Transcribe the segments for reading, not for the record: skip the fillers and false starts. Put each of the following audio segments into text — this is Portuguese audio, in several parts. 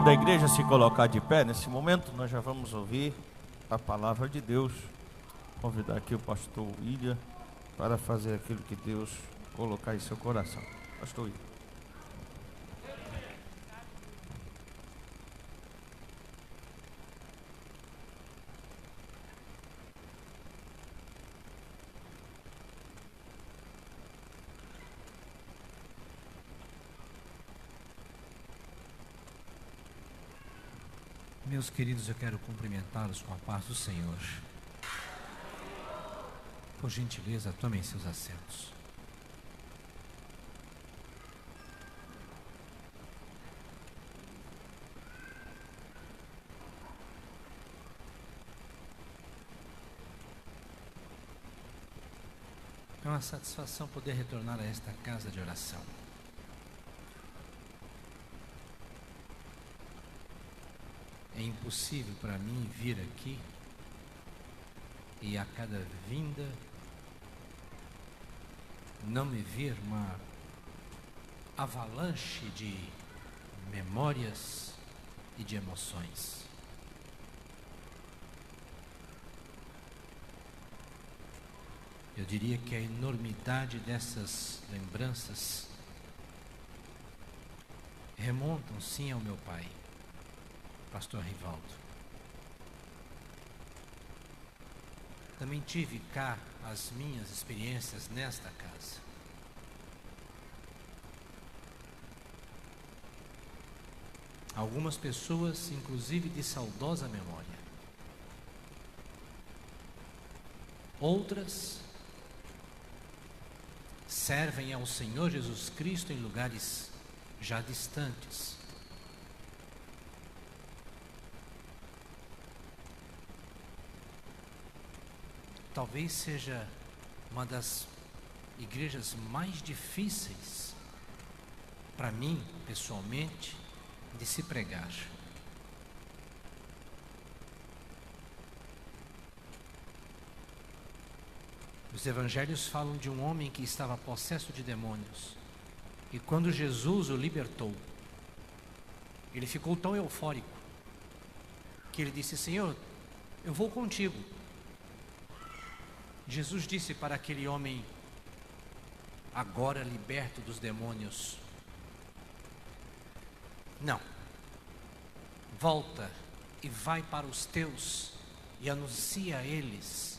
da igreja se colocar de pé, nesse momento nós já vamos ouvir a palavra de Deus. Convidar aqui o pastor William para fazer aquilo que Deus colocar em seu coração. Pastor William. Meus queridos, eu quero cumprimentá-los com a paz do Senhor. Por gentileza, tomem seus assentos. É uma satisfação poder retornar a esta casa de oração. É impossível para mim vir aqui e a cada vinda não me vir uma avalanche de memórias e de emoções. Eu diria que a enormidade dessas lembranças remontam sim ao meu pai, Pastor Rivaldo. Também tive cá as minhas experiências nesta casa. Algumas pessoas, inclusive de saudosa memória. Outras servem ao Senhor Jesus Cristo em lugares já distantes. Talvez seja uma das igrejas mais difíceis para mim, pessoalmente, de se pregar. Os evangelhos falam de um homem que estava possesso de demônios, e quando Jesus o libertou, ele ficou tão eufórico que ele disse: Senhor, eu vou contigo. Jesus disse para aquele homem, agora liberto dos demônios: não, volta e vai para os teus e anuncia a eles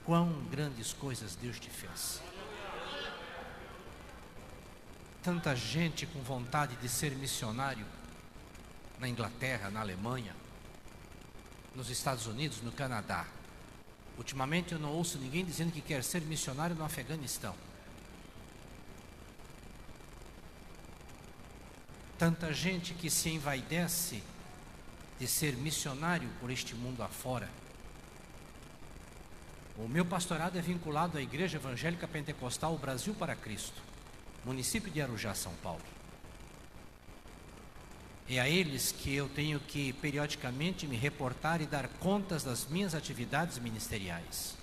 quão grandes coisas Deus te fez. Tanta gente com vontade de ser missionário na Inglaterra, na Alemanha, nos Estados Unidos, no Canadá. Ultimamente eu não ouço ninguém dizendo que quer ser missionário no Afeganistão. Tanta gente que se envaidece de ser missionário por este mundo afora. O meu pastorado é vinculado à Igreja Evangélica Pentecostal Brasil para Cristo, município de Arujá, São Paulo. É a eles que eu tenho que periodicamente me reportar e dar contas das minhas atividades ministeriais.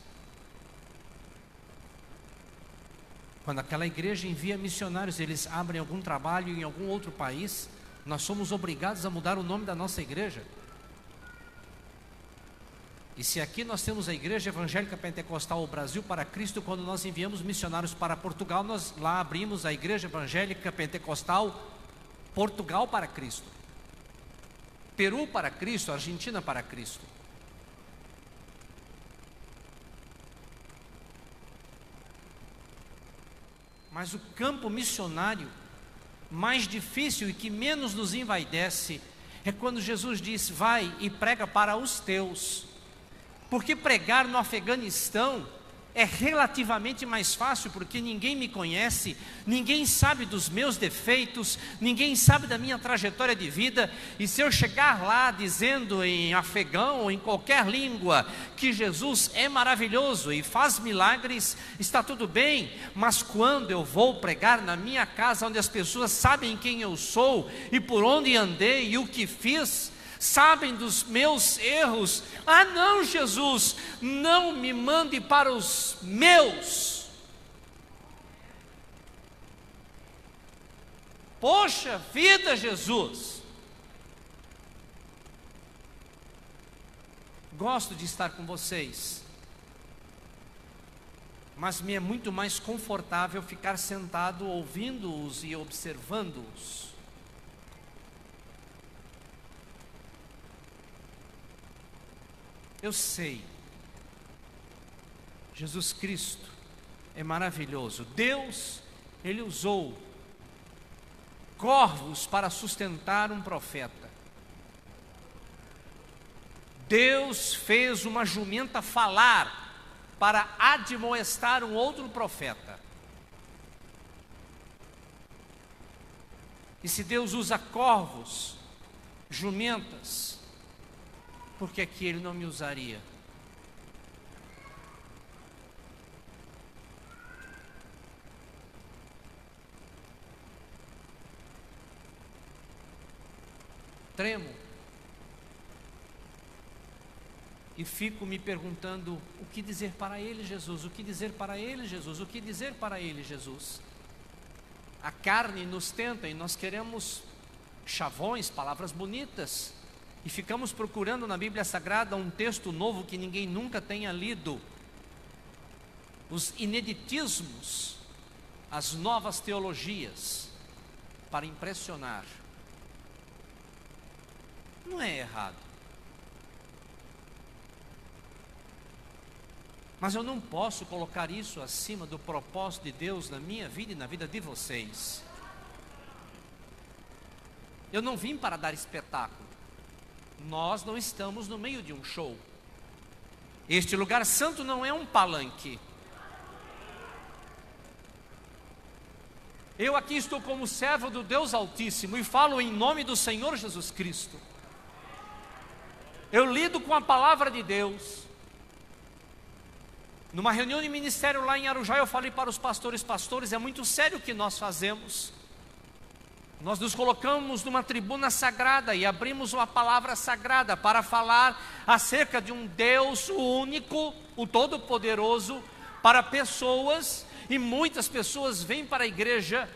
Quando aquela igreja envia missionários, eles abrem algum trabalho em algum outro país, nós somos obrigados a mudar o nome da nossa igreja. E se aqui nós temos a Igreja Evangélica Pentecostal Brasil para Cristo, quando nós enviamos missionários para Portugal, nós lá abrimos a Igreja Evangélica Pentecostal Portugal para Cristo, Peru para Cristo, Argentina para Cristo. Mas o campo missionário mais difícil e que menos nos envaidece é quando Jesus diz: vai e prega para os teus. Porque pregar no Afeganistão é relativamente mais fácil, porque ninguém me conhece, ninguém sabe dos meus defeitos, ninguém sabe da minha trajetória de vida. E se eu chegar lá dizendo em afegão ou em qualquer língua que Jesus é maravilhoso e faz milagres, está tudo bem. Mas quando eu vou pregar na minha casa, onde as pessoas sabem quem eu sou e por onde andei e o que fiz, sabem dos meus erros, ah não, Jesus, não me mande para os meus. Poxa vida, Jesus, gosto de estar com vocês, mas me é muito mais confortável ficar sentado ouvindo-os e observando-os. Eu sei, Jesus Cristo é maravilhoso. Deus, Ele usou corvos para sustentar um profeta. Deus fez uma jumenta falar para admoestar um outro profeta. E se Deus usa corvos, jumentas, por que aqui Ele não me usaria? Tremo e fico me perguntando: o que dizer para ele, Jesus? O que dizer para ele, Jesus? O que dizer para ele, Jesus? A carne nos tenta e nós queremos chavões, palavras bonitas, e ficamos procurando na Bíblia Sagrada um texto novo que ninguém nunca tenha lido, os ineditismos, as novas teologias, para impressionar. Não é errado, mas eu não posso colocar isso acima do propósito de Deus na minha vida e na vida de vocês. Eu não vim para dar espetáculo. Nós não estamos no meio de um show. Este lugar santo não é um palanque. Eu aqui estou como servo do Deus Altíssimo e falo em nome do Senhor Jesus Cristo. Eu lido com a palavra de Deus. Numa reunião de ministério lá em Arujá, eu falei para os pastores: pastores, é muito sério o que nós fazemos. Nós nos colocamos numa tribuna sagrada e abrimos uma palavra sagrada para falar acerca de um Deus único, o Todo-Poderoso, para pessoas, e muitas pessoas vêm para a igreja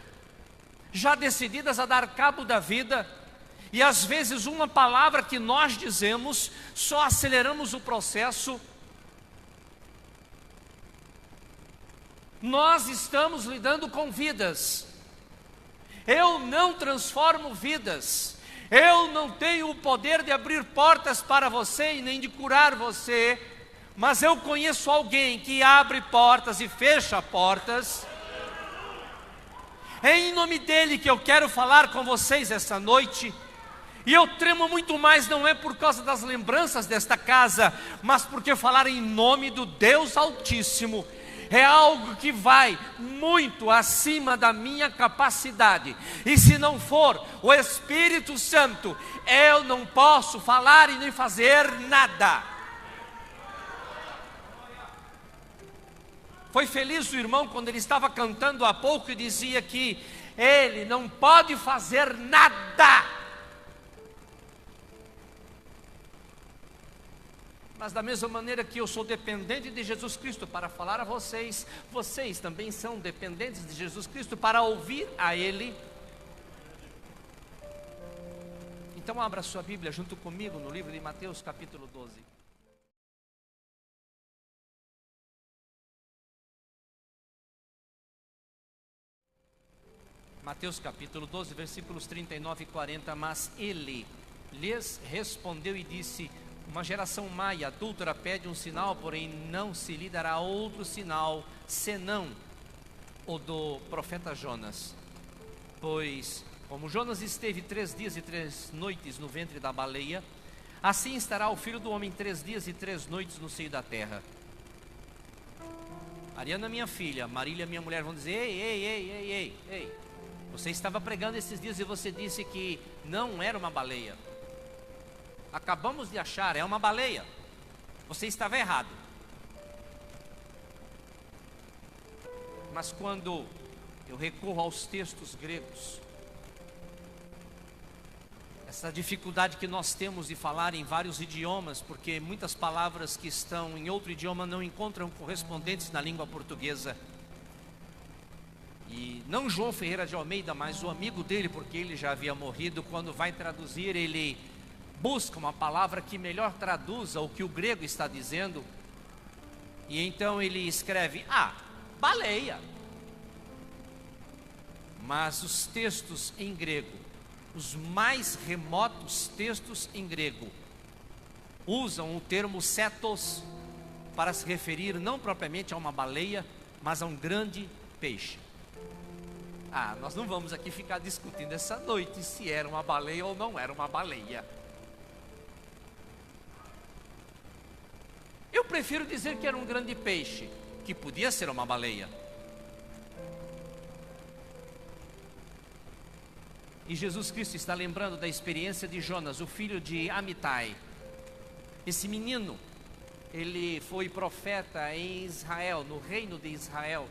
já decididas a dar cabo da vida, e às vezes uma palavra que nós dizemos, só aceleramos o processo. Nós estamos lidando com vidas. Eu não transformo vidas. Eu não tenho o poder de abrir portas para você e nem de curar você, mas eu conheço alguém que abre portas e fecha portas. É em nome dele que eu quero falar com vocês esta noite. E eu tremo muito mais, não é por causa das lembranças desta casa, mas porque falar em nome do Deus Altíssimo é algo que vai muito acima da minha capacidade. E se não for o Espírito Santo, eu não posso falar e nem fazer nada. Foi feliz o irmão quando ele estava cantando há pouco e dizia que ele não pode fazer nada. Mas da mesma maneira que eu sou dependente de Jesus Cristo para falar a vocês, vocês também são dependentes de Jesus Cristo para ouvir a Ele. Então abra sua Bíblia junto comigo no livro de Mateus capítulo 12. Mateus capítulo 12, versículos 39 e 40. Mas ele lhes respondeu e disse: uma geração má e adúltera pede um sinal, porém não se lhe dará outro sinal, senão o do profeta Jonas. Pois, como Jonas esteve 3 dias e 3 noites no ventre da baleia, assim estará o Filho do Homem 3 dias e 3 noites no seio da terra. Ariana, minha filha, Marília, minha mulher, vão dizer: ei, você estava pregando esses dias e você disse que não era uma baleia. Acabamos de achar, é uma baleia. Você estava errado. Mas quando eu recorro aos textos gregos, essa dificuldade que nós temos de falar em vários idiomas, porque muitas palavras que estão em outro idioma não encontram correspondentes na língua portuguesa. E não João Ferreira de Almeida, mas o amigo dele, porque ele já havia morrido, quando vai traduzir, ele busca uma palavra que melhor traduza o que o grego está dizendo. E então ele escreve: baleia. Mas os textos em grego, os mais remotos textos em grego, usam o termo cetos para se referir não propriamente a uma baleia, mas a um grande peixe. Nós não vamos aqui ficar discutindo essa noite se era uma baleia ou não era uma baleia. Eu prefiro dizer que era um grande peixe, que podia ser uma baleia. E Jesus Cristo está lembrando da experiência de Jonas, o filho de Amitai. Esse menino, ele foi profeta em Israel, no reino de Israel,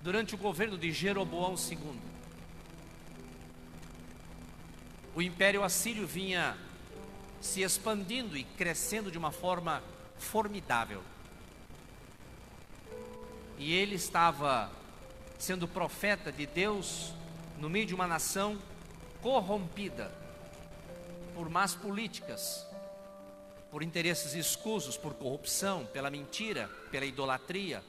durante o governo de Jeroboão II. O império assírio vinha se expandindo e crescendo de uma forma formidável. E ele estava sendo profeta de Deus no meio de uma nação corrompida por más políticas, por interesses escusos, por corrupção, pela mentira, pela idolatria,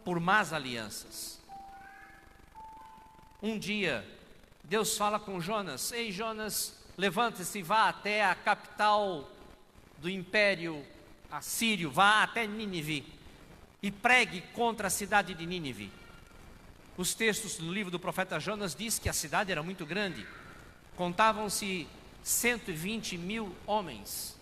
por más alianças. Um dia, Deus fala com Jonas: ei Jonas, levante-se e vá até a capital do império assírio, vá até Nínive e pregue contra a cidade de Nínive. Os textos do livro do profeta Jonas diz que a cidade era muito grande, contavam-se 120 mil homens,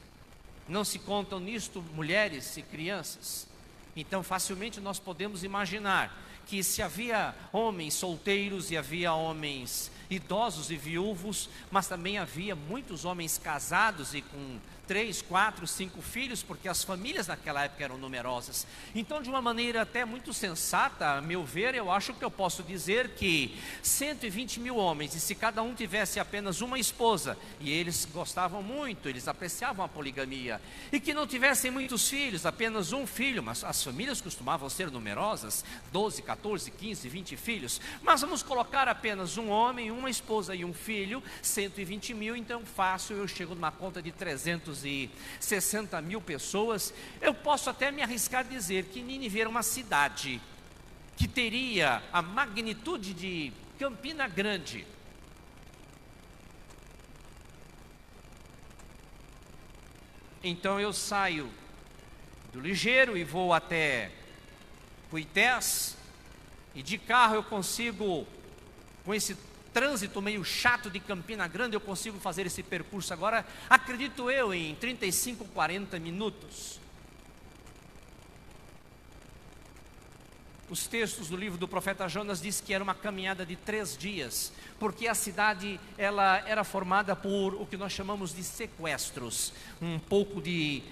não se contam nisto mulheres e crianças. Então facilmente nós podemos imaginar que se havia homens solteiros e havia homens idosos e viúvos, mas também havia muitos homens casados e com 3, 4, 5 filhos, porque as famílias naquela época eram numerosas. Então, de uma maneira até muito sensata, a meu ver, eu acho que eu posso dizer que 120 mil homens, e se cada um tivesse apenas uma esposa, e eles gostavam muito, eles apreciavam a poligamia, e que não tivessem muitos filhos, apenas um filho, mas as famílias costumavam ser numerosas, 12, 14, 15, 20 filhos, mas vamos colocar apenas um homem, uma esposa e um filho, 120 mil, então fácil, eu chego numa conta de 360 mil pessoas. Eu posso até me arriscar a dizer que Nínive era uma cidade que teria a magnitude de Campina Grande. Então eu saio do ligeiro e vou até Cuités, e de carro eu consigo, com esse trânsito meio chato de Campina Grande, eu consigo fazer esse percurso agora, acredito eu, em 35, 40 minutos. Os textos do livro do profeta Jonas diz que era uma caminhada de 3 dias, porque a cidade ela era formada por o que nós chamamos de sequestros, um pouco de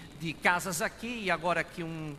casas aqui, e agora aqui um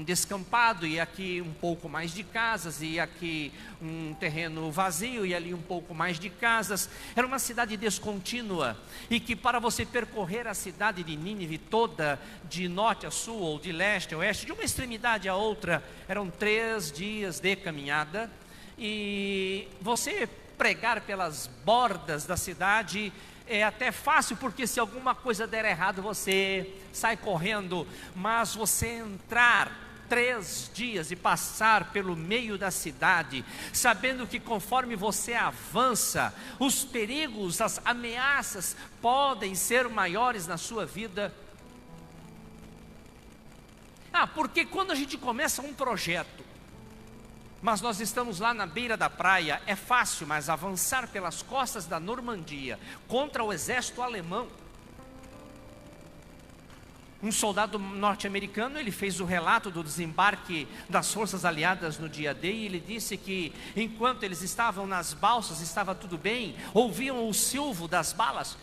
descampado, e aqui um pouco mais de casas, e aqui um terreno vazio, e ali um pouco mais de casas. Era uma cidade descontínua, e que para você percorrer a cidade de Nínive toda, de norte a sul, ou de leste a oeste, de uma extremidade a outra, eram 3 dias de caminhada. E você pregar pelas bordas da cidade é até fácil, porque se alguma coisa der errado, você sai correndo. Mas você entrar 3 dias e passar pelo meio da cidade, sabendo que conforme você avança, os perigos, as ameaças podem ser maiores na sua vida. Porque quando a gente começa um projeto, mas nós estamos lá na beira da praia, é fácil, mas avançar pelas costas da Normandia contra o exército alemão. Um soldado norte-americano, ele fez o relato do desembarque das forças aliadas no dia D, e ele disse que enquanto eles estavam nas balsas, estava tudo bem, ouviam o silvo das balas.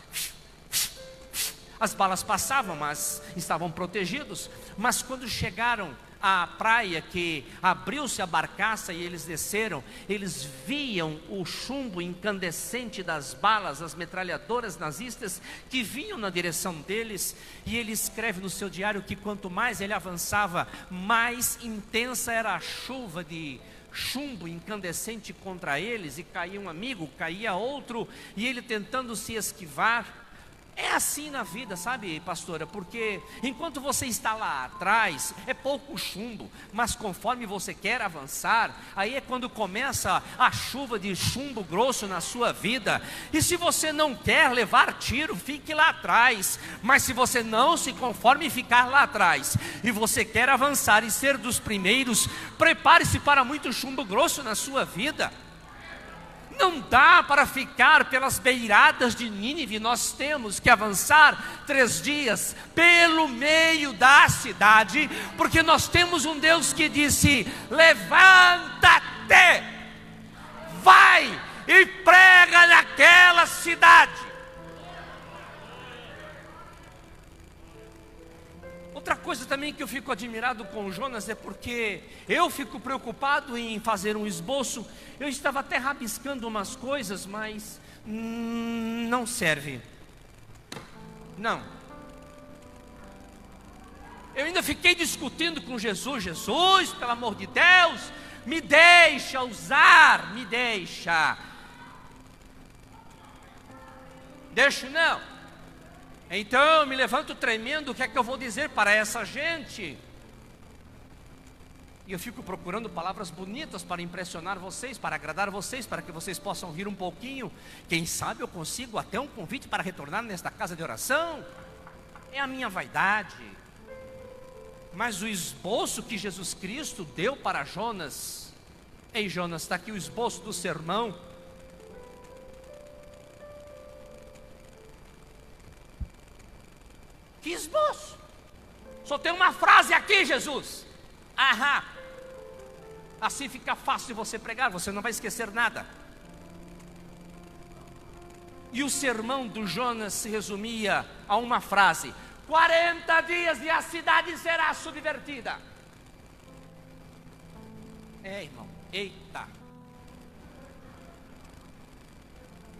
As balas passavam, mas estavam protegidos. Mas quando chegaram à praia, que abriu-se a barcaça e eles desceram, eles viam o chumbo incandescente das balas, as metralhadoras nazistas que vinham na direção deles. E ele escreve no seu diário que quanto mais ele avançava, mais intensa era a chuva de chumbo incandescente contra eles, e caía um amigo, caía outro, e ele tentando se esquivar. É assim na vida, sabe, pastora? Porque enquanto você está lá atrás, é pouco chumbo, mas conforme você quer avançar, aí é quando começa a chuva de chumbo grosso na sua vida. E se você não quer levar tiro, fique lá atrás. Mas se você não se conforma em ficar lá atrás, e você quer avançar e ser dos primeiros, prepare-se para muito chumbo grosso na sua vida. Não dá para ficar pelas beiradas de Nínive, nós temos que avançar 3 dias pelo meio da cidade, porque nós temos um Deus que disse: levanta-te, vai e prega naquela cidade. Outra coisa também que eu fico admirado com Jonas é porque eu fico preocupado em fazer um esboço. Eu estava até rabiscando umas coisas, mas não serve. Não. Eu ainda fiquei discutindo com Jesus: Jesus, pelo amor de Deus, me deixa usar, me deixa. Deixa não. Então eu me levanto tremendo, o que é que eu vou dizer para essa gente? E eu fico procurando palavras bonitas para impressionar vocês, para agradar vocês, para que vocês possam rir um pouquinho. Quem sabe eu consigo até um convite para retornar nesta casa de oração. É a minha vaidade. Mas o esboço que Jesus Cristo deu para Jonas: ei Jonas, está aqui o esboço do sermão. Que esboço? Só tem uma frase aqui, Jesus. Aham. Assim fica fácil de você pregar, você não vai esquecer nada. E o sermão do Jonas se resumia a uma frase: 40 dias e a cidade será subvertida. Irmão, eita.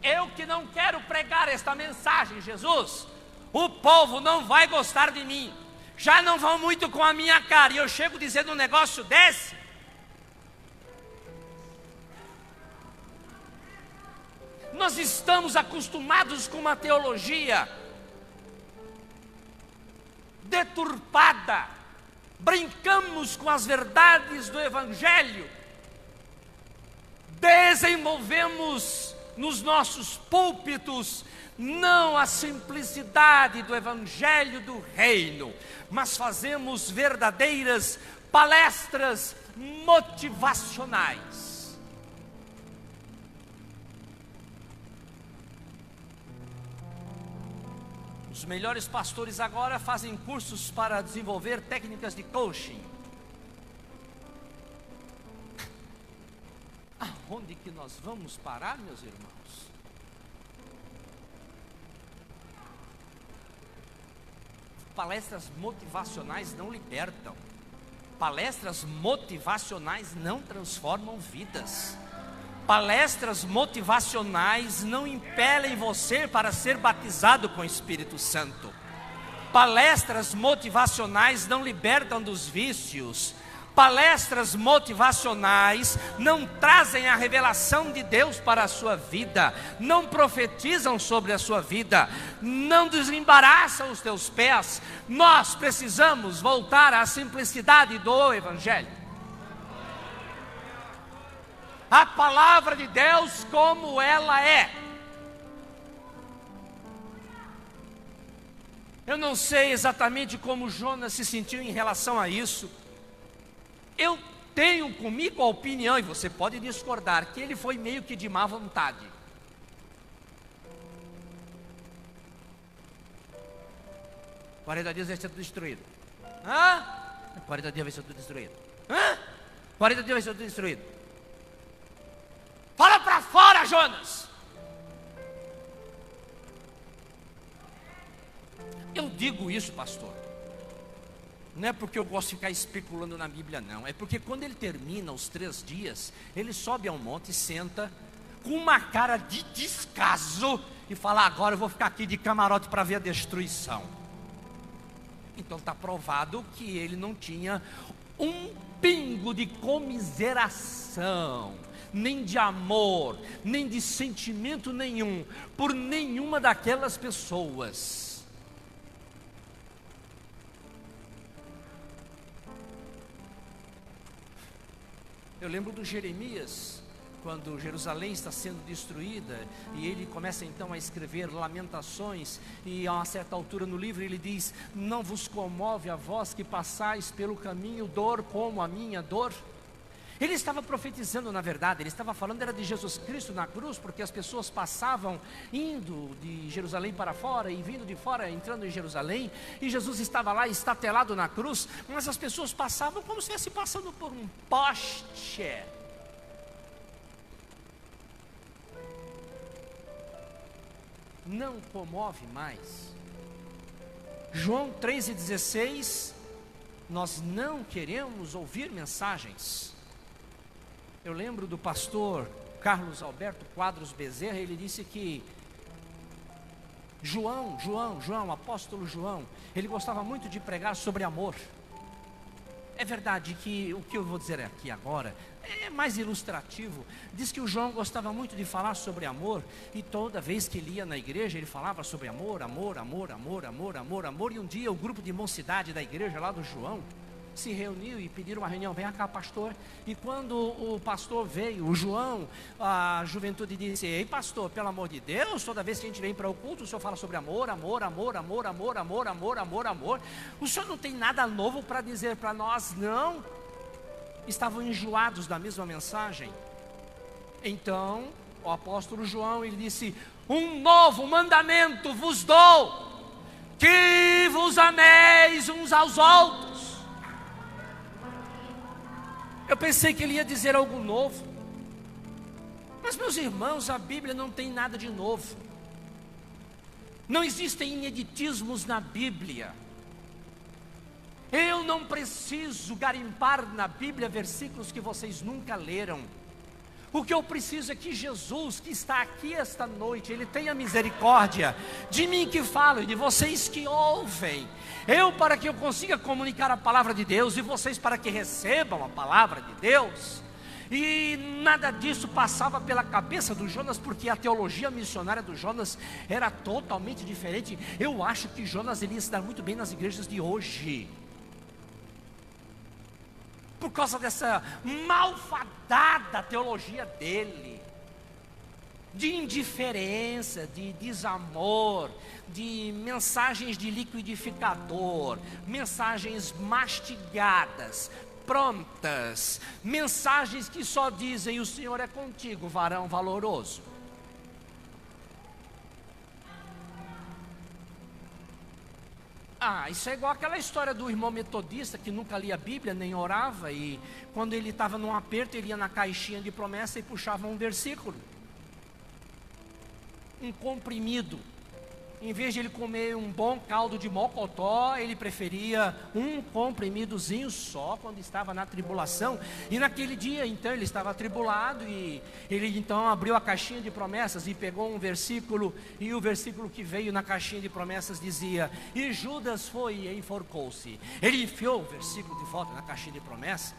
Eu que não quero pregar esta mensagem, Jesus, o povo não vai gostar de mim, já não vão muito com a minha cara, e eu chego dizendo um negócio desse. Nós estamos acostumados com uma teologia deturpada, brincamos com as verdades do Evangelho, desenvolvemos nos nossos púlpitos não a simplicidade do Evangelho do Reino, mas fazemos verdadeiras palestras motivacionais. Os melhores pastores agora fazem cursos para desenvolver técnicas de coaching. Aonde que nós vamos parar, meus irmãos? Palestras motivacionais não libertam. Palestras motivacionais não transformam vidas. Palestras motivacionais não impelem você para ser batizado com o Espírito Santo. Palestras motivacionais não libertam dos vícios. Palestras motivacionais não trazem a revelação de Deus para a sua vida, não profetizam sobre a sua vida, não desembaraçam os teus pés. Nós precisamos voltar à simplicidade do Evangelho. A palavra de Deus como ela é. Eu não sei exatamente como Jonas se sentiu em relação a isso. Eu tenho comigo a opinião, e você pode discordar, que ele foi meio que de má vontade. « 40 dias vai ser tudo destruído. 40 dias vai ser tudo destruído. 40 dias vai ser tudo destruído. Fala para fora, Jonas. Eu digo isso, pastor, não é porque eu gosto de ficar especulando na Bíblia, não. É porque quando ele termina os 3 dias, ele sobe ao monte e senta com uma cara de descaso e fala: agora eu vou ficar aqui de camarote para ver a destruição. Então está provado que ele não tinha um pingo de comiseração, nem de amor, nem de sentimento nenhum, por nenhuma daquelas pessoas. Eu lembro do Jeremias, quando Jerusalém está sendo destruída, e ele começa então a escrever lamentações, e a uma certa altura no livro ele diz: não vos comove a vós que passais pelo caminho dor como a minha dor? Ele estava profetizando, na verdade, ele estava falando era de Jesus Cristo na cruz, porque as pessoas passavam indo de Jerusalém para fora e vindo de fora, entrando em Jerusalém, e Jesus estava lá estatelado na cruz, mas as pessoas passavam como se estivesse passando por um poste. Não comove mais. João 3,16, nós não queremos ouvir mensagens. Eu lembro do pastor Carlos Alberto Quadros Bezerra, ele disse que João, apóstolo João, ele gostava muito de pregar sobre amor. É verdade que o que eu vou dizer aqui agora é mais ilustrativo. Diz que o João gostava muito de falar sobre amor, e toda vez que ele ia na igreja, ele falava sobre amor, amor, amor, amor, amor, amor, amor. E um dia o grupo de mocidade da igreja lá do João se reuniu e pediram uma reunião: vem cá, pastor. E quando o pastor veio, o João, a juventude disse: ei, pastor, pelo amor de Deus, toda vez que a gente vem para o culto, o senhor fala sobre amor, amor, amor, amor, amor, amor, amor, amor, amor. O senhor não tem nada novo para dizer para nós, não? Estavam enjoados da mesma mensagem. Então o apóstolo João, ele disse: um novo mandamento vos dou, que vos ameis uns aos outros. Eu pensei que ele ia dizer algo novo, mas, meus irmãos, a Bíblia não tem nada de novo. Não existem ineditismos na Bíblia. Eu não preciso garimpar na Bíblia versículos que vocês nunca leram. O que eu preciso é que Jesus, que está aqui esta noite, Ele tenha misericórdia de mim que falo e de vocês que ouvem. Eu, para que eu consiga comunicar a palavra de Deus, e vocês para que recebam a palavra de Deus. E nada disso passava pela cabeça do Jonas, porque a teologia missionária do Jonas era totalmente diferente. Eu acho que Jonas iria se dar muito bem nas igrejas de hoje, por causa dessa malfadada teologia dele, de indiferença, de desamor, de mensagens de liquidificador, mensagens mastigadas, prontas, mensagens que só dizem: o Senhor é contigo, varão valoroso. Isso é igual aquela história do irmão metodista que nunca lia a Bíblia, nem orava, e quando ele estava num aperto, ele ia na caixinha de promessa e puxava um versículo, um comprimido. Em vez de ele comer um bom caldo de mocotó, ele preferia um comprimidozinho só quando estava na tribulação. E naquele dia, então, ele estava atribulado, e ele então abriu a caixinha de promessas e pegou um versículo, e o versículo que veio na caixinha de promessas dizia: e Judas foi e enforcou-se. Ele enfiou o versículo de volta na caixinha de promessas.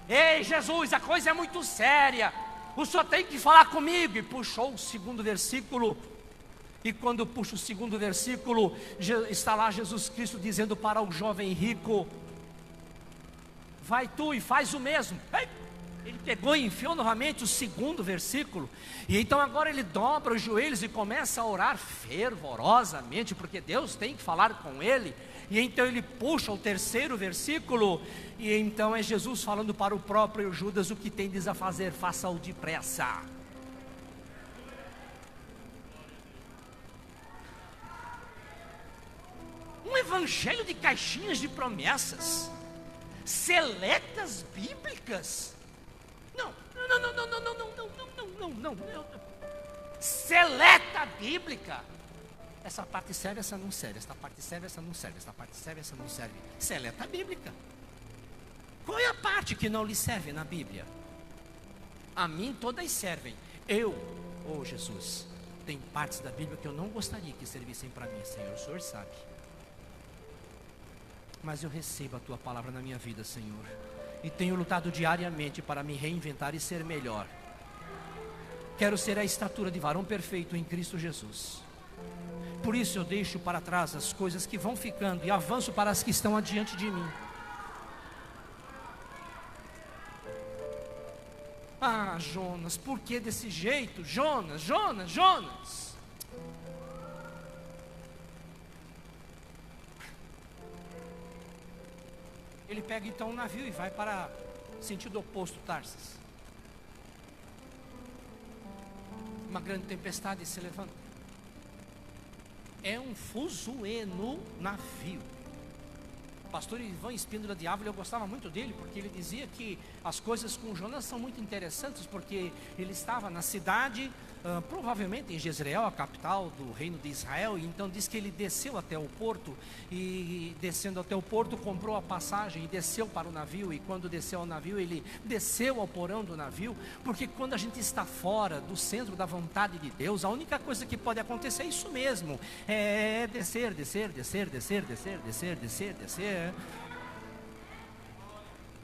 Ei, Jesus, a coisa é muito séria, o senhor tem que falar comigo. E puxou o segundo versículo, e quando puxa o segundo versículo, está lá Jesus Cristo dizendo para o jovem rico: vai tu e faz o mesmo. Ele pegou e enfiou novamente o segundo versículo, e então agora ele dobra os joelhos e começa a orar fervorosamente, porque Deus tem que falar com ele. E então ele puxa o terceiro versículo, e então é Jesus falando para o próprio Judas: o que tendes a fazer, faça-o depressa. Um evangelho de caixinhas de promessas, seletas bíblicas. Não. Seleta bíblica. Essa parte serve, essa não serve. Essa parte serve, essa não serve. Essa parte serve, essa não serve. Seleta bíblica. Qual é a parte que não lhe serve na Bíblia? A mim todas servem. Jesus, tem partes da Bíblia que eu não gostaria que servissem para mim, Senhor, o Senhor sabe. mas eu recebo a tua palavra na minha vida, Senhor, e tenho lutado diariamente para me reinventar e ser melhor. Quero ser a estatura de varão perfeito em Cristo Jesus. Por isso eu deixo para trás as coisas que vão ficando e avanço para as que estão adiante de mim. Ah, Jonas, por que desse jeito? Jonas. Ele pega então um navio e vai para sentido oposto, Tarsis. Uma grande tempestade se levanta. É um fuzuê no navio. O pastor Ivan Espíndola de Ávila, eu gostava muito dele, porque ele dizia que as coisas com Jonas são muito interessantes, porque ele estava na cidade, provavelmente em Jezreel, a capital do reino de Israel, e então diz que ele desceu até o porto, e descendo até o porto, comprou a passagem e desceu para o navio, e quando desceu ao navio, ele desceu ao porão do navio, porque quando a gente está fora do centro da vontade de Deus, a única coisa que pode acontecer é isso mesmo, é descer.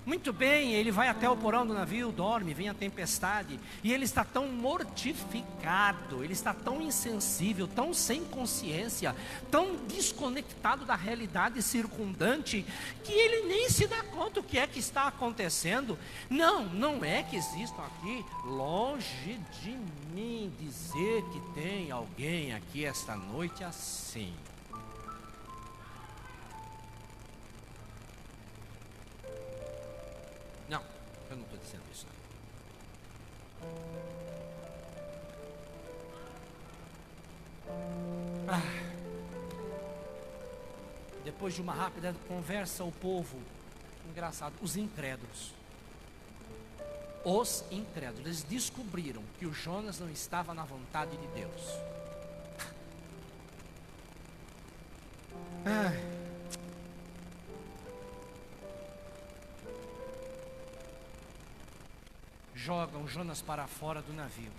Muito bem, ele vai até o porão do navio, dorme, vem a tempestade, e ele está tão mortificado, ele está tão insensível, tão sem consciência, tão desconectado da realidade circundante, que ele nem se dá conta o que é que está acontecendo. Não é que existam aqui, longe de mim dizer que tem alguém aqui esta noite assim. Não, eu não estou dizendo isso. Depois de uma rápida conversa, o povo, engraçado, os incrédulos, eles descobriram que o Jonas não estava na vontade de Deus. Jogam Jonas para fora do navio.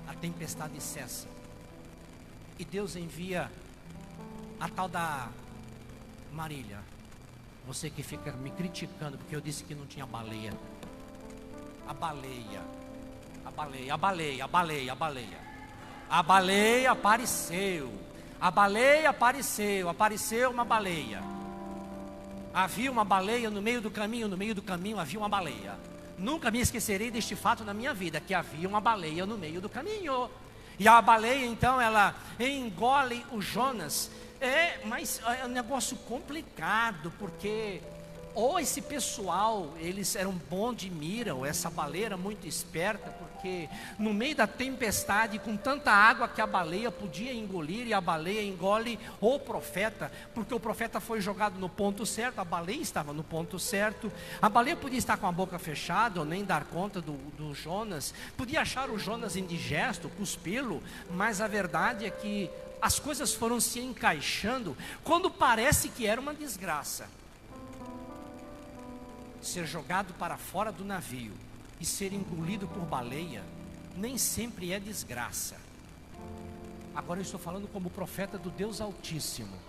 A tempestade cessa. E Deus envia a tal da Marília. Você que fica me criticando porque eu disse que não tinha baleia. A baleia apareceu. Apareceu uma baleia. Havia uma baleia no meio do caminho havia uma baleia. Nunca me esquecerei deste fato na minha vida, que havia uma baleia no meio do caminho. E a baleia então ela engole o Jonas. Mas é um negócio complicado, porque esse pessoal, eles eram bons de mira, ou essa baleia era muito esperta, porque no meio da tempestade, com tanta água que a baleia podia engolir, e a baleia engole o profeta, porque o profeta foi jogado no ponto certo, a baleia estava no ponto certo. A baleia podia estar com a boca fechada, ou nem dar conta do Jonas, podia achar o Jonas indigesto, cuspi-lo, mas a verdade é que as coisas foram se encaixando, quando parece que era uma desgraça. Ser jogado para fora do navio e ser engolido por baleia nem sempre é desgraça. Agora eu estou falando como profeta do Deus Altíssimo.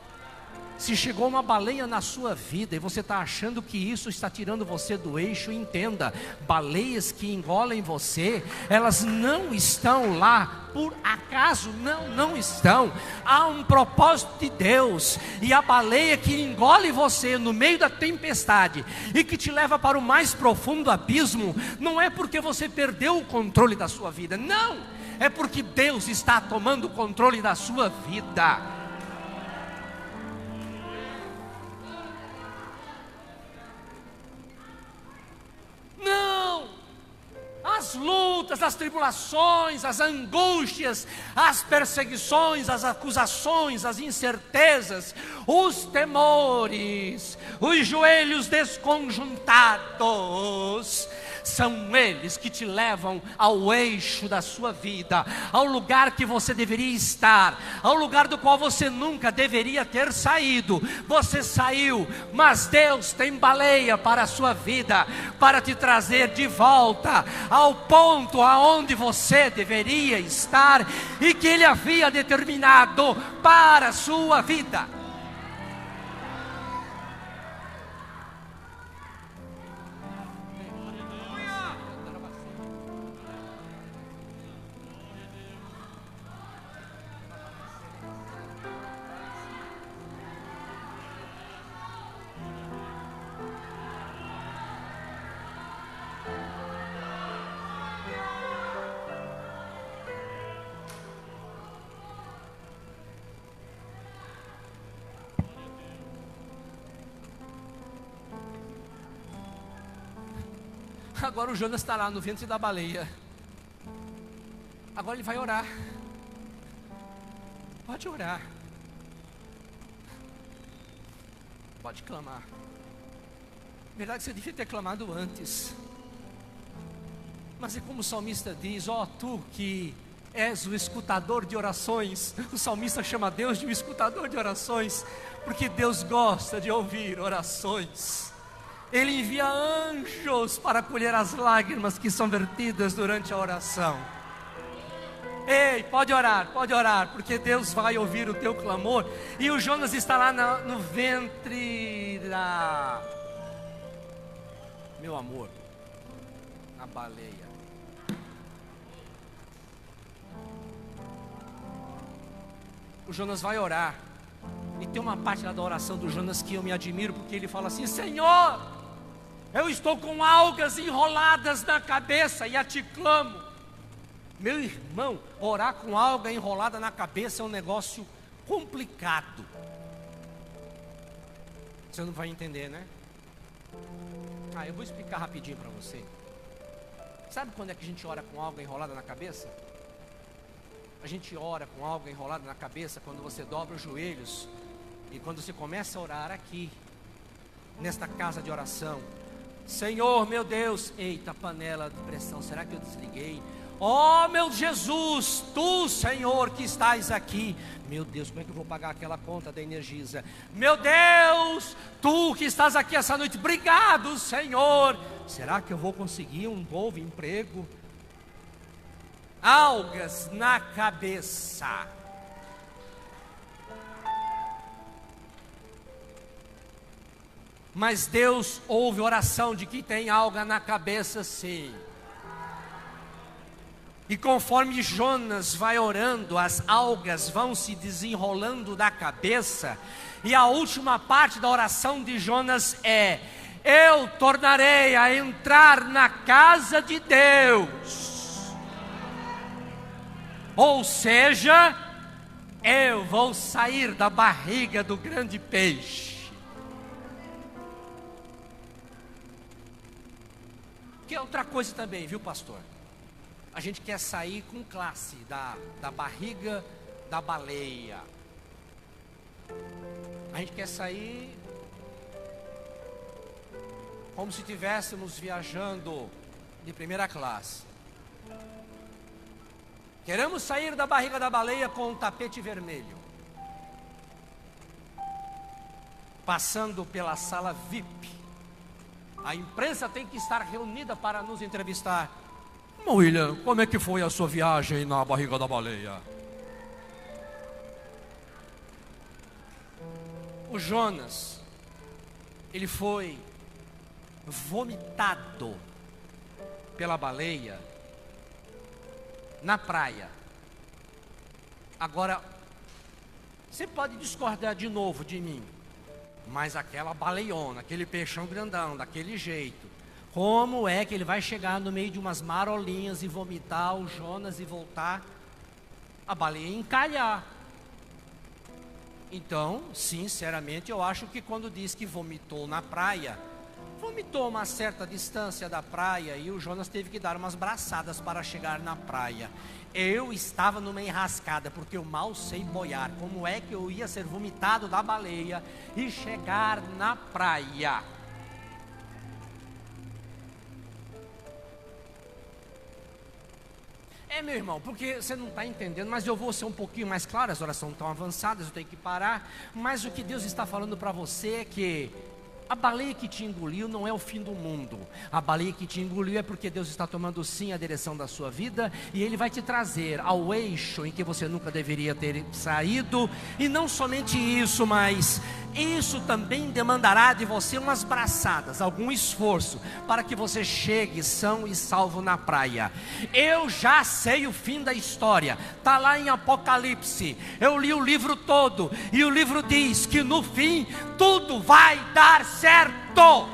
Se chegou uma baleia na sua vida e você está achando que isso está tirando você do eixo, entenda: baleias que engolem você, elas não estão lá por acaso, não estão. Há um propósito de Deus, e a baleia que engole você no meio da tempestade e que te leva para o mais profundo abismo, não é porque você perdeu o controle da sua vida, não, é porque Deus está tomando o controle da sua vida. Não, as lutas, as tribulações, as angústias, as perseguições, as acusações, as incertezas, os temores, os joelhos desconjuntados, são eles que te levam ao eixo da sua vida, ao lugar que você deveria estar, ao lugar do qual você nunca deveria ter saído. Você saiu, mas Deus tem baleia para a sua vida, para te trazer de volta ao ponto aonde você deveria estar e que Ele havia determinado para a sua vida. Agora o Jonas está lá no ventre da baleia. Agora ele vai orar. Pode orar. Pode clamar. Verdade que você devia ter clamado antes. Mas é como o salmista diz: ó, tu que és o escutador de orações. O salmista chama Deus de um escutador de orações, porque Deus gosta de ouvir orações. Ele envia anjos para colher as lágrimas que são vertidas durante a oração. Ei, pode orar, porque Deus vai ouvir o teu clamor. E o Jonas está lá no ventre da... Meu amor, na baleia. O Jonas vai orar. E tem uma parte lá da oração do Jonas que eu me admiro, porque ele fala assim: Senhor, eu estou com algas enroladas na cabeça e a ti clamo. Meu irmão, orar com alga enrolada na cabeça é um negócio complicado. Você não vai entender, né? Eu vou explicar rapidinho para você. Sabe quando é que a gente ora com alga enrolada na cabeça? A gente ora com algo enrolado na cabeça quando você dobra os joelhos e quando você começa a orar aqui, nesta casa de oração. Senhor, meu Deus, eita, panela de pressão, será que eu desliguei? Ó meu Jesus, tu, Senhor, que estás aqui. Meu Deus, como é que eu vou pagar aquela conta da Energisa? Meu Deus, tu que estás aqui essa noite, obrigado, Senhor. Será que eu vou conseguir um novo emprego? Algas na cabeça. Mas Deus ouve oração de quem tem alga na cabeça, sim. E conforme Jonas vai orando, as algas vão se desenrolando da cabeça. E a última parte da oração de Jonas é: eu tornarei a entrar na casa de Deus. Ou seja, eu vou sair da barriga do grande peixe. Que é outra coisa também, viu, pastor? A gente quer sair com classe da barriga da baleia. A gente quer sair como se estivéssemos viajando de primeira classe. Queremos sair da barriga da baleia com um tapete vermelho, passando pela sala VIP. A imprensa tem que estar reunida para nos entrevistar. William, como é que foi a sua viagem na barriga da baleia? O Jonas, ele foi vomitado pela baleia na praia. Agora, você pode discordar de novo de mim, mas aquela baleiona, aquele peixão grandão, daquele jeito, como é que ele vai chegar no meio de umas marolinhas e vomitar o Jonas e voltar? A baleia ia encalhar. Então, sinceramente, eu acho que quando diz que vomitou na praia, vomitou uma certa distância da praia e o Jonas teve que dar umas braçadas para chegar na praia. Eu estava numa enrascada, porque eu mal sei boiar. Como é que eu ia ser vomitado da baleia e chegar na praia? Meu irmão, porque você não está entendendo, mas eu vou ser um pouquinho mais claro, as orações estão avançadas, eu tenho que parar. Mas o que Deus está falando para você é que a baleia que te engoliu não é o fim do mundo. A baleia que te engoliu é porque Deus está tomando sim a direção da sua vida, e Ele vai te trazer ao eixo em que você nunca deveria ter saído. E não somente isso, mas isso também demandará de você umas braçadas, algum esforço, para que você chegue são e salvo na praia. Eu já sei o fim da história, está lá em Apocalipse. Eu li o livro todo, e o livro diz que no fim tudo vai dar certo.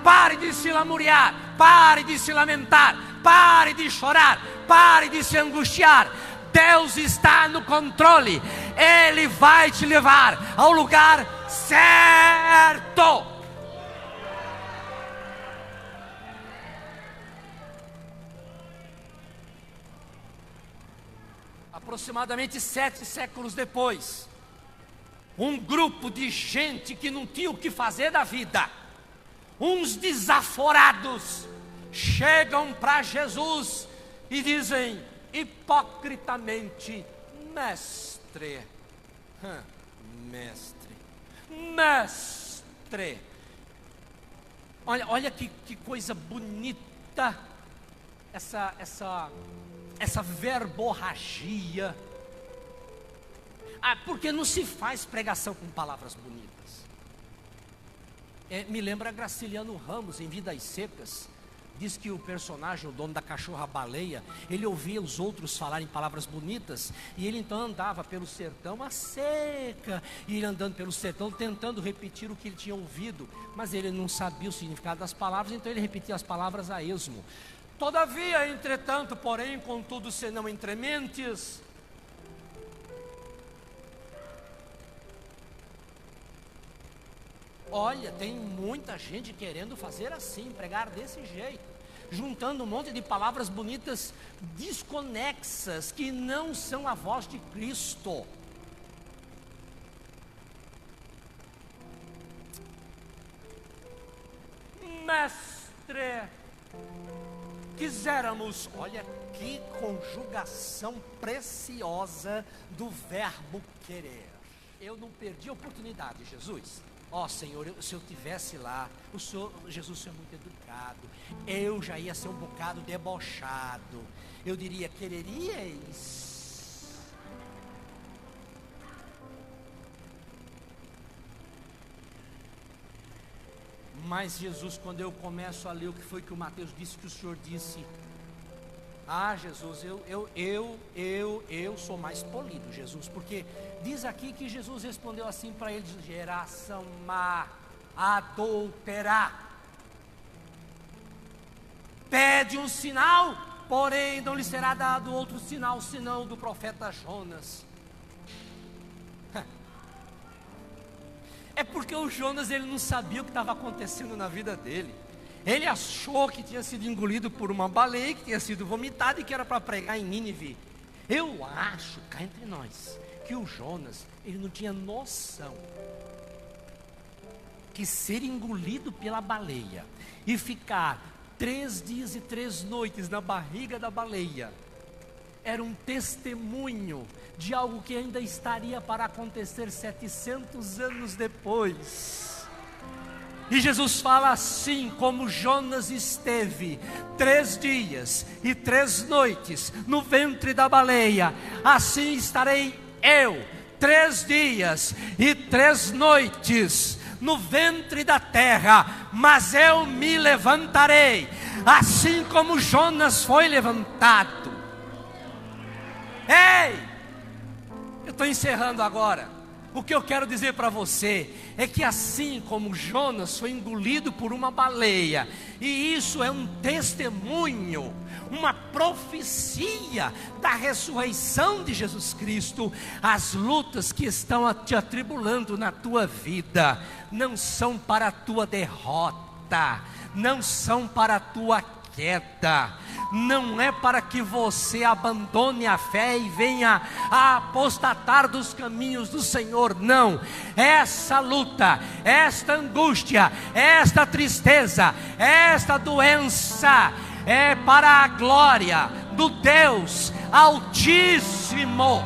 Pare de se lamuriar, pare de se lamentar, pare de chorar, pare de se angustiar. Deus está no controle. Ele vai te levar ao lugar certo. aproximadamente 7 séculos depois, um grupo de gente que não tinha o que fazer da vida, uns desaforados, chegam para Jesus e dizem hipocritamente: mestre, mestre. Olha que coisa bonita essa verborragia. Porque não se faz pregação com palavras bonitas. Me lembra Graciliano Ramos, em Vidas Secas. Diz que o personagem, o dono da cachorra-baleia, ele ouvia os outros falarem palavras bonitas, e ele então andava pelo sertão a seca, e ele andando pelo sertão tentando repetir o que ele tinha ouvido, mas ele não sabia o significado das palavras, então ele repetia as palavras a esmo. Todavia, entretanto, porém, contudo, senão entre mentes. Olha, tem muita gente querendo fazer assim, pregar desse jeito, juntando um monte de palavras bonitas desconexas, que não são a voz de Cristo. Mestre, quiséramos, olha que conjugação preciosa do verbo querer. Eu não perdi a oportunidade, Jesus. Senhor, se eu tivesse lá, Jesus, o Senhor é muito educado, eu já ia ser um bocado debochado. Eu diria: quereríeis? Mas Jesus, quando eu começo a ler o que foi que o Mateus disse que o Senhor disse: Jesus, eu sou mais polido, Jesus, porque diz aqui que Jesus respondeu assim para eles: geração má, adúltera, pede um sinal, porém não lhe será dado outro sinal senão do profeta Jonas. É porque o Jonas, ele não sabia o que estava acontecendo na vida dele. Ele achou que tinha sido engolido por uma baleia, que tinha sido vomitado e que era para pregar em Nínive. Eu acho, cá entre nós, que o Jonas, ele não tinha noção que ser engolido pela baleia e ficar 3 dias e 3 noites na barriga da baleia era um testemunho de algo que ainda estaria para acontecer 700 anos depois. E Jesus fala assim: como Jonas esteve 3 dias e 3 noites no ventre da baleia, assim estarei eu 3 dias e 3 noites no ventre da terra, mas eu me levantarei, assim como Jonas foi levantado. Ei, eu estou encerrando agora. O que eu quero dizer para você é que assim como Jonas foi engolido por uma baleia, e isso é um testemunho, uma profecia da ressurreição de Jesus Cristo, as lutas que estão te atribulando na tua vida não são para a tua derrota, não são para a tua queda, não é para que você abandone a fé e venha a apostatar dos caminhos do Senhor, não. Essa luta, esta angústia, esta tristeza, esta doença é para a glória do Deus Altíssimo.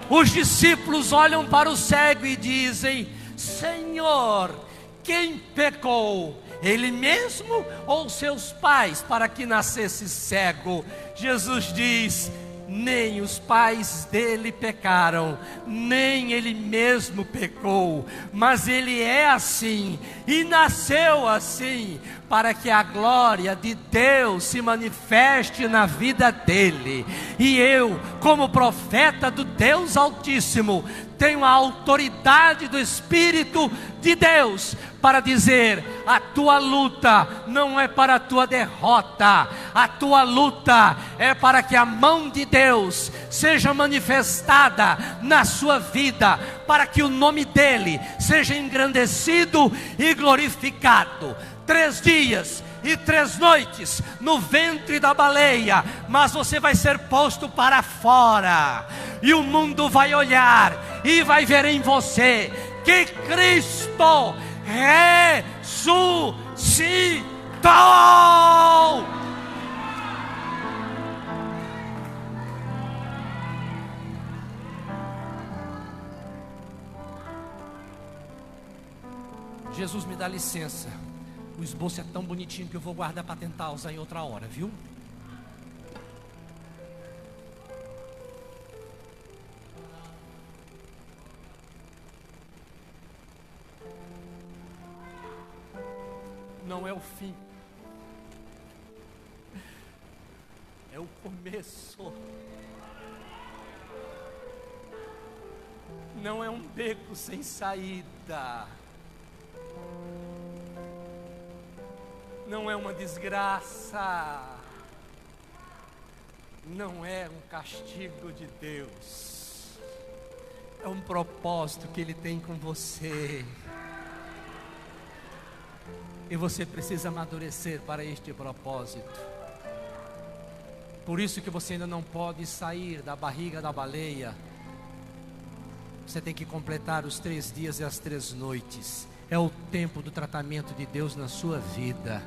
Os discípulos olham para o cego e dizem: Senhor, quem pecou? Ele mesmo ou seus pais, para que nascesse cego? Jesus diz: nem os pais dele pecaram, nem ele mesmo pecou, mas ele é assim e nasceu assim, para que a glória de Deus se manifeste na vida dele. E eu, como profeta do Deus Altíssimo, tenho a autoridade do Espírito de Deus para dizer: a tua luta não é para a tua derrota, a tua luta é para que a mão de Deus seja manifestada na sua vida, para que o nome dele seja engrandecido e glorificado. 3 dias e 3 noites no ventre da baleia, mas você vai ser posto para fora, e o mundo vai olhar e vai ver em você que Cristo ressuscitou. Jesus, me dá licença. O esboço é tão bonitinho que eu vou guardar para tentar usar em outra hora, viu? Não é o fim, é o começo. Não é um beco sem saída. Não é uma desgraça, não é um castigo de Deus, é um propósito que Ele tem com você, e você precisa amadurecer para este propósito. Por isso que você ainda não pode sair da barriga da baleia. Você tem que completar os 3 dias e as 3 noites. É o tempo do tratamento de Deus na sua vida.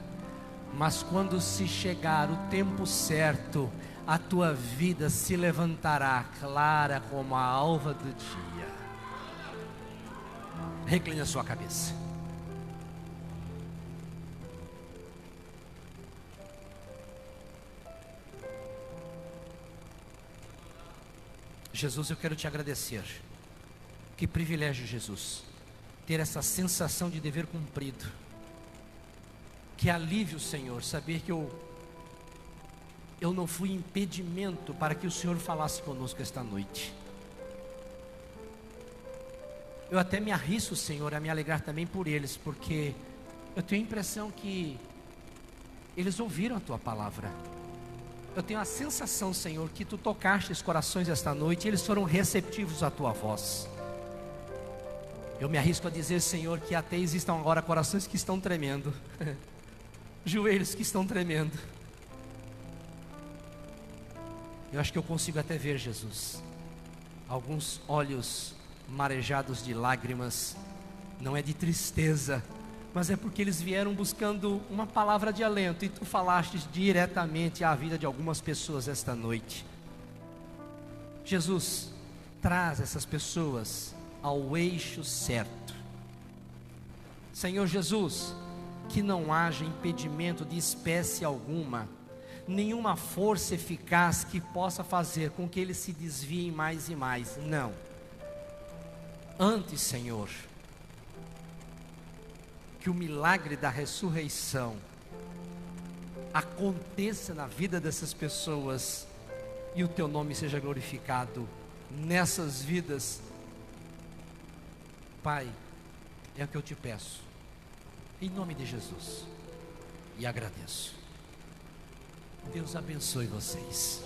Mas quando se chegar o tempo certo, a tua vida se levantará clara como a alva do dia. Recline a sua cabeça. Jesus, eu quero te agradecer. Que privilégio, Jesus, ter essa sensação de dever cumprido. Que alívio, Senhor, saber que eu não fui impedimento para que o Senhor falasse conosco esta noite. Eu até me arrisco, Senhor, a me alegrar também por eles, porque eu tenho a impressão que eles ouviram a Tua palavra. Eu tenho a sensação, Senhor, que Tu tocaste os corações esta noite e eles foram receptivos à Tua voz. Eu me arrisco a dizer, Senhor, que até existam agora corações que estão tremendo, joelhos que estão tremendo. Eu acho que eu consigo até ver, Jesus, alguns olhos marejados de lágrimas. Não é de tristeza, mas é porque eles vieram buscando uma palavra de alento, e Tu falaste diretamente à vida de algumas pessoas esta noite. Jesus, traz essas pessoas ao eixo certo. Senhor Jesus, que não haja impedimento de espécie alguma, nenhuma força eficaz que possa fazer com que eles se desviem mais e mais. Não. Antes, Senhor, que o milagre da ressurreição aconteça na vida dessas pessoas e o Teu nome seja glorificado nessas vidas. Pai, é o que eu Te peço, em nome de Jesus, e agradeço. Deus abençoe vocês.